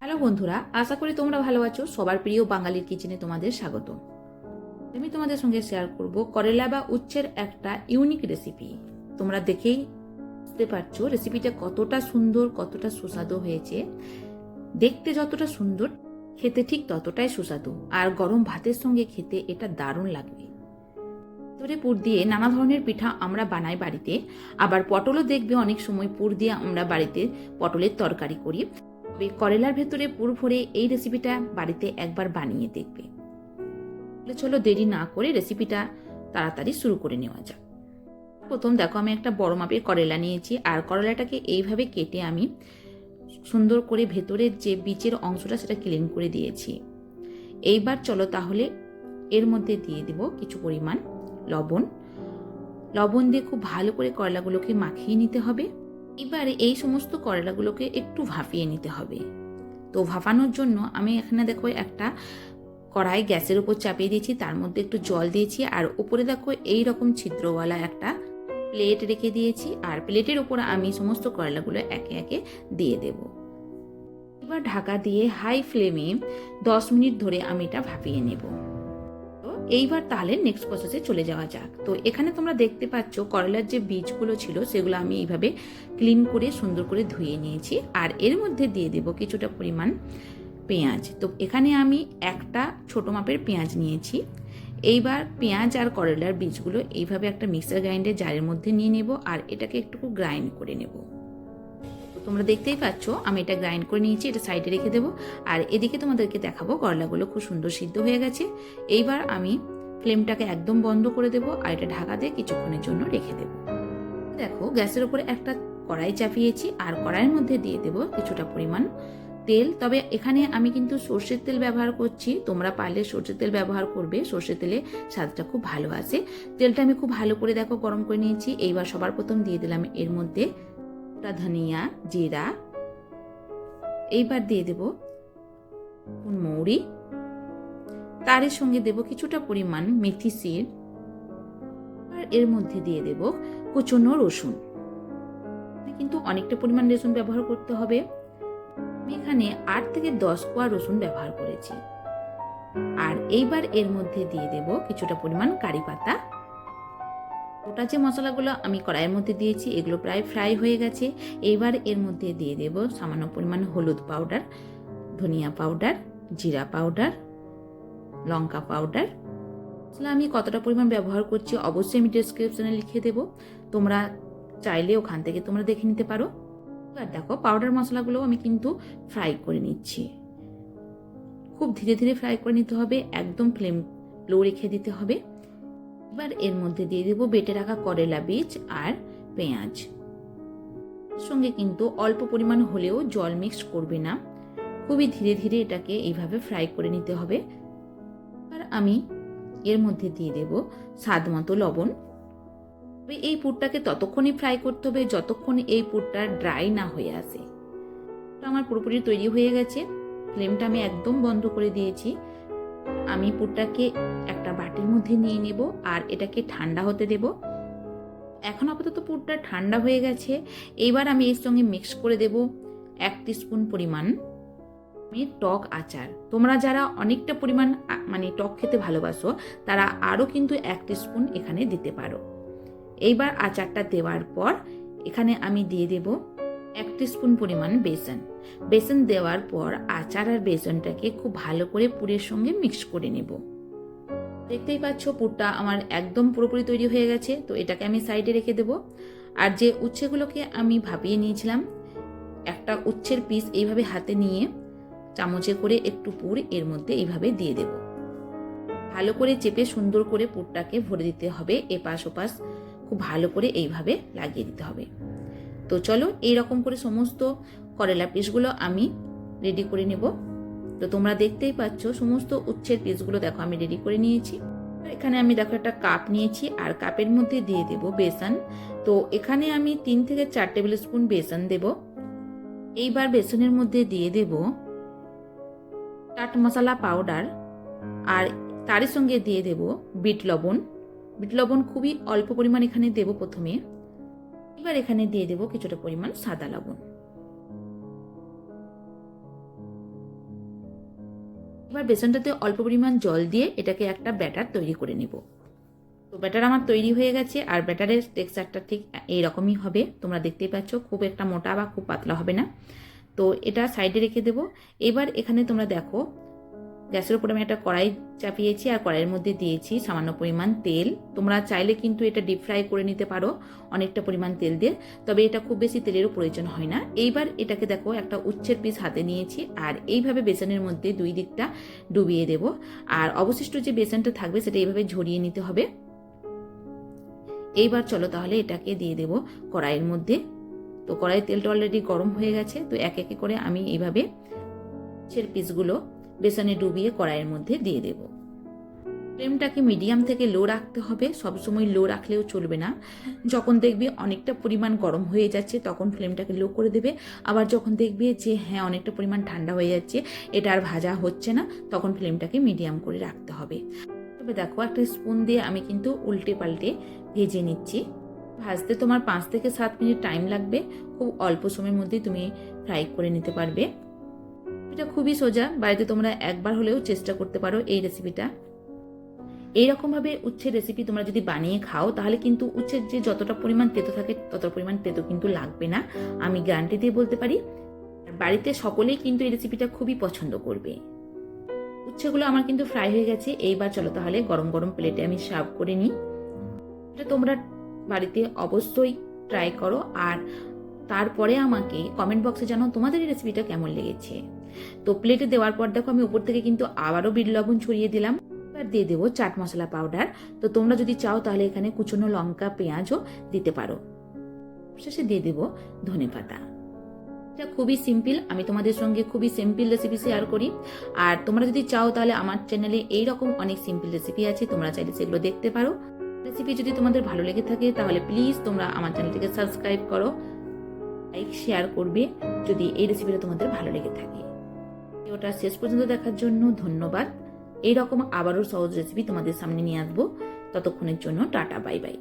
Hello বন্ধুরা, আশা করি তোমরা ভালো আছো। সবার প্রিয় বাঙালির কিচেনে তোমাদের স্বাগত। আমি তোমাদের সঙ্গে শেয়ার করব করলা বা উচ্ছের একটা ইউনিক রেসিপি। তোমরা দেখেই বুঝতে পারছো রেসিপিটা কতটা সুন্দর, কতটা সুস্বাদু হয়েছে। দেখতে যতটা সুন্দর, খেতে ঠিক ততটাই সুস্বাদু। আর গরম ভাতের সঙ্গে খেতে এটা দারুণ লাগবে। ভেতরে পুর দিয়ে নানা ধরনের পিঠা আমরা বানাই বাড়িতে। আবার পটলও দেখবে অনেক সময় পুর দিয়ে আমরা বাড়িতে পটলের তরকারি করি। তবে করলার ভেতরে পুর ভরে এই রেসিপিটা বাড়িতে একবার বানিয়ে দেখবে। চলো দেরি না করে রেসিপিটা তাড়াতাড়ি শুরু করে নেওয়া যাক। প্রথম দেখো, আমি একটা বড় মাপের করলা নিয়েছি আর করলাটাকে এইভাবে কেটে আমি সুন্দর করে ভেতরের যে বীজের অংশটা সেটা ক্লিন করে দিয়েছি। এইবার চলো তাহলে এর মধ্যে দিয়ে দিব কিছু পরিমাণ লবণ। লবণ দিয়ে খুব ভালো করে করলাগুলোকে মাখিয়ে নিতে হবে। এবারে এই সমস্ত করলাগুলোকে একটু ভাপিয়ে নিতে হবে। তো ভাপানোর জন্য আমি এখানে দেখো একটা কড়াই গ্যাসের উপর চাপিয়ে দিয়েছি, তার মধ্যে একটু জল দিয়েছি আর উপরে দেখো এই রকম ছিদ্রওয়ালা একটা প্লেট রেখে দিয়েছি। আর প্লেটের উপর আমি সমস্ত করলাগুলো একে একে দিয়ে দেব। এবার ঢাকা দিয়ে হাই ফ্লেমে 10 মিনিট ধরে আমি এটা ভাপিয়ে নেব। এইবার তাহলে নেক্সট প্রসেসে চলে যাওয়া যাক। তো এখানে তোমরা দেখতে পাচ্ছ করলার যে বীজগুলো ছিল সেগুলো আমি এইভাবে ক্লিন করে সুন্দর করে ধুয়ে নিয়েছি। আর এর মধ্যে দিয়ে দেব কিছুটা পরিমাণ পেঁয়াজ। তো এখানে আমি একটা ছোট মাপের পেঁয়াজ নিয়েছি। এইবার পেঁয়াজ আর করলার বীজগুলো এইভাবে একটা মিক্সার গ্রাইন্ডার জারের মধ্যে নিয়ে নেব আর এটাকে একটু গ্রাইন্ড করে নেব। তোমরা দেখতেই পাচ্ছ আমি এটা গ্রাইন্ড করে নিয়েছি, এটা সাইডে রেখে দেবো। আর এদিকে তোমাদেরকে দেখাবো করলাগুলো খুব সুন্দর সিদ্ধ হয়ে গেছে। এইবার আমি ফ্লেমটাকে একদম বন্ধ করে দেবো আর এটা ঢাকা দিয়ে কিছুক্ষণের জন্য রেখে দেবো। দেখো গ্যাসের উপরে একটা কড়াই চাপিয়েছি আর কড়াইয়ের মধ্যে দিয়ে দেবো কিছুটা পরিমাণ তেল। তবে এখানে আমি কিন্তু সর্ষের তেল ব্যবহার করছি, তোমরা পারলে সর্ষের তেল ব্যবহার করবে। সর্ষের তেলে স্বাদটা খুব ভালো আসে। তেলটা আমি খুব ভালো করে দেখো গরম করে নিয়েছি। এইবার সবার প্রথম দিয়ে দিলাম এর মধ্যে ধনিয়া, জিরা। এইবার দিয়ে দেব মৌরি, তার সঙ্গে দেব কিছুটা পরিমাণ মেথি সিড। আর এর মধ্যে দিয়ে দেব কুচনো রসুন। কিন্তু অনেকটা পরিমাণ রসুন ব্যবহার করতে হবে। আমি এখানে 8 থেকে 10 কোয়া রসুন ব্যবহার করেছি। আর এইবার এর মধ্যে দিয়ে দেব কিছুটা পরিমাণ কারি পাতা। ওটা যে মশলাগুলো আমি কড়াইয়ের মধ্যে দিয়েছি এগুলো প্রায় ফ্রাই হয়ে গেছে। এইবার এর মধ্যে দিয়ে দেব সামান্য পরিমাণ হলুদ পাউডার, ধনিয়া পাউডার, জিরা পাউডার, লঙ্কা পাউডার। মশলা আমি কতটা পরিমাণ ব্যবহার করছি অবশ্যই আমি ডেসক্রিপশনে লিখে দেব, তোমরা চাইলে ওখান থেকে তোমরা দেখে নিতে পারো। এবার দেখো পাউডার মশলাগুলো আমি কিন্তু ফ্রাই করে নিচ্ছি। খুব ধীরে ধীরে ফ্রাই করে নিতে হবে, একদম ফ্লেম লো রেখে দিতে হবে। এবার এর মধ্যে দিয়ে দেবো বেটে রাখা করলা বীজ আর পেঁয়াজ। সঙ্গে কিন্তু অল্প পরিমাণ হলেও জল মিক্স করবে না, খুবই ধীরে ধীরে এটাকে এইভাবে ফ্রাই করে নিতে হবে। আর আমি এর মধ্যে দিয়ে দেব স্বাদ মতো লবণ। এই পুরটাকে ততক্ষণই ফ্রাই করতে হবে যতক্ষণ এই পুরটা ড্রাই না হয়ে আসে। আমার পুরোপুরি তৈরি হয়ে গেছে, ফ্লেমটা আমি একদম বন্ধ করে দিয়েছি। আমি পুরটাকে একটা বাটির মধ্যে নিয়ে নেব আর এটাকে ঠান্ডা হতে দেব। এখন আপাতত পুরটা ঠান্ডা হয়ে গেছে। এইবার আমি এর সঙ্গে মিক্স করে দেব 1 টিস্পুন পরিমাণ টক আচার। তোমরা যারা অনেকটা পরিমাণ মানে টক খেতে ভালোবাসো তারা আরও কিন্তু 1 টিস্পুন এখানে দিতে পারো। এইবার আচারটা দেওয়ার পর এখানে আমি দিয়ে দেব 1 টিস্পুন পরিমাণ বেসন। বেসন দেওয়ার পর আচার আর বেসনটাকে খুব ভালো করে পুরের সঙ্গে মিক্স করে নেব। দেখতেই পাচ্ছ পুরটা আমার একদম পুরোপুরি তৈরি হয়ে গেছে। তো এটাকে আমি সাইডে রেখে দেব। আর যে উচ্ছেগুলোকে আমি ভাপিয়ে নিয়েছিলাম, একটা উচ্ছের পিস এইভাবে হাতে নিয়ে চামচে করে একটু পুর এর মধ্যে এইভাবে দিয়ে দেব। ভালো করে চেপে সুন্দর করে পুরটাকে ভরে দিতে হবে, এপাশ ওপাশ খুব ভালো করে এইভাবে লাগিয়ে দিতে হবে। তো চলো এইরকম করে সমস্ত করলা পিসগুলো আমি রেডি করে নেব। তো তোমরা দেখতেই পাচ্ছ সমস্ত উচ্ছের পিসগুলো দেখো আমি রেডি করে নিয়েছি। এখানে আমি দেখো একটা কাপ নিয়েছি আর কাপের মধ্যে দিয়ে দেব বেসন। তো এখানে আমি 3 থেকে 4 টেবিল স্পুন বেসন দেব। এইবার বেসনের মধ্যে দিয়ে দেব চাট মশলা পাউডার আর তার সঙ্গে দিয়ে দেব বিট লবণ। বিট লবণ খুবই অল্প পরিমাণ এখানে দেব প্রথমে। এবার এখানে দিয়ে দেব কিছুটা পরিমাণ সাদা লবণ। এবার বেসনটাতে অল্প পরিমাণ জল দিয়ে এটাকে একটা ব্যাটার তৈরি করে নেব। তো ব্যাটার আমার তৈরি হয়ে গেছে, আর ব্যাটারের টেক্সচারটা ঠিক এইরকমই হবে। তোমরা দেখতেই পাচ্ছ, খুব একটা মোটা বা খুব পাতলা হবে না। তো এটা সাইডে রেখে দেবো। এবার এখানে তোমরা দেখো, গ্যাসের উপরে আমি একটা কড়াই চাপিয়েছি, আর কড়াইয়ের মধ্যে দিয়েছি সামান্য পরিমাণ তেল। তোমরা চাইলে কিন্তু এটা ডিপ ফ্রাই করে নিতে পারো অনেকটা পরিমাণ তেল দিয়ে, তবে এটা খুব বেশি তেলেরও প্রয়োজন হয় না। এইবার এটাকে দেখো, একটা উচ্ছের পিস হাতে নিয়েছি, আর এইভাবে বেসনের মধ্যে দুই দিকটা ডুবিয়ে দেব। আর অবশিষ্ট যে বেসনটা থাকবে সেটা এইভাবে ঝরিয়ে নিতে হবে। এইবার চলো তাহলে এটাকে দিয়ে দেব কড়াইয়ের মধ্যে। তো কড়াইয়ের তেলটা অলরেডি গরম হয়ে গেছে। তো এক একে করে আমি এইভাবে উচ্ছের পিসগুলো বেসনে ডুবিয়ে কড়াইয়ের মধ্যে দিয়ে দেব। ফ্লেমটাকে মিডিয়াম থেকে লো রাখতে হবে, সবসময় লো রাখলেও চলবে না। যখন দেখবে অনেকটা পরিমাণ গরম হয়ে যাচ্ছে তখন ফ্লেমটাকে লো করে দেবে। আবার যখন দেখবে যে হ্যাঁ অনেকটা পরিমাণ ঠান্ডা হয়ে যাচ্ছে, এটা আর ভাজা হচ্ছে না, তখন ফ্লেমটাকে মিডিয়াম করে রাখতে হবে। তবে দেখো, একটা স্পুন দিয়ে আমি কিন্তু উল্টে পাল্টে ভেজে নিচ্ছি। ভাজতে তোমার 5 থেকে 7 মিনিট টাইম লাগবে। খুব অল্প সময়ের মধ্যেই তুমি ফ্রাই করে নিতে পারবে। এটা খুবই সোজা, বাড়িতে তোমরা একবার হলেও চেষ্টা করতে পারো এই রেসিপিটা। এইরকমভাবে উচ্ছের রেসিপি তোমরা যদি বানিয়ে খাও, তাহলে কিন্তু উচ্ছের যে যতটা পরিমাণ তেতো থাকে ততটা পরিমাণ তেতো কিন্তু লাগবে না, আমি গ্যারান্টি দিয়ে বলতে পারি। বাড়িতে সকলেই কিন্তু এই রেসিপিটা খুবই পছন্দ করবে। উচ্ছেগুলো আমার কিন্তু ফ্রাই হয়ে গেছে। এইবার চলো তাহলে গরম গরম প্লেটে আমি সার্ভ করে নিই। এটা তোমরা বাড়িতে অবশ্যই ট্রাই করো, আর তারপরে আমাকে কমেন্ট বক্সে জানাও তোমাদের এই রেসিপিটা কেমন লেগেছে। তো প্লেটে দেওয়ার পর দেখো, আমি উপর থেকে কিন্তু আবারও বিট লবণ ছড়িয়ে দিলাম। এবার দিয়ে দেবো চাট মশলা পাউডার। তো তোমরা যদি চাও তাহলে এখানে কুচনো লঙ্কা, পেঁয়াজও দিতে পারো। শেষে দিয়ে দেবো ধনেপাতা। এটা খুবই সিম্পল, আমি তোমাদের সঙ্গে খুবই সিম্পল রেসিপি শেয়ার করি। আর তোমরা যদি চাও তাহলে আমার চ্যানেলে এইরকম অনেক সিম্পল রেসিপি আছে, তোমরা চাইলে সেগুলো দেখতে পারো। রেসিপি যদি তোমাদের ভালো লেগে থাকে তাহলে প্লিজ তোমরা আমার চ্যানেলটিকে সাবস্ক্রাইব করো, লাইক শেয়ার করবে যদি এই রেসিপিটা তোমাদের ভালো লেগে থাকে। ভিডিওটা শেষ পর্যন্ত দেখার জন্য ধন্যবাদ। এইরকম আবারও সহজ রেসিপি তোমাদের সামনে নিয়ে আসবো। ততক্ষণের জন্য টাটা, বাই বাই।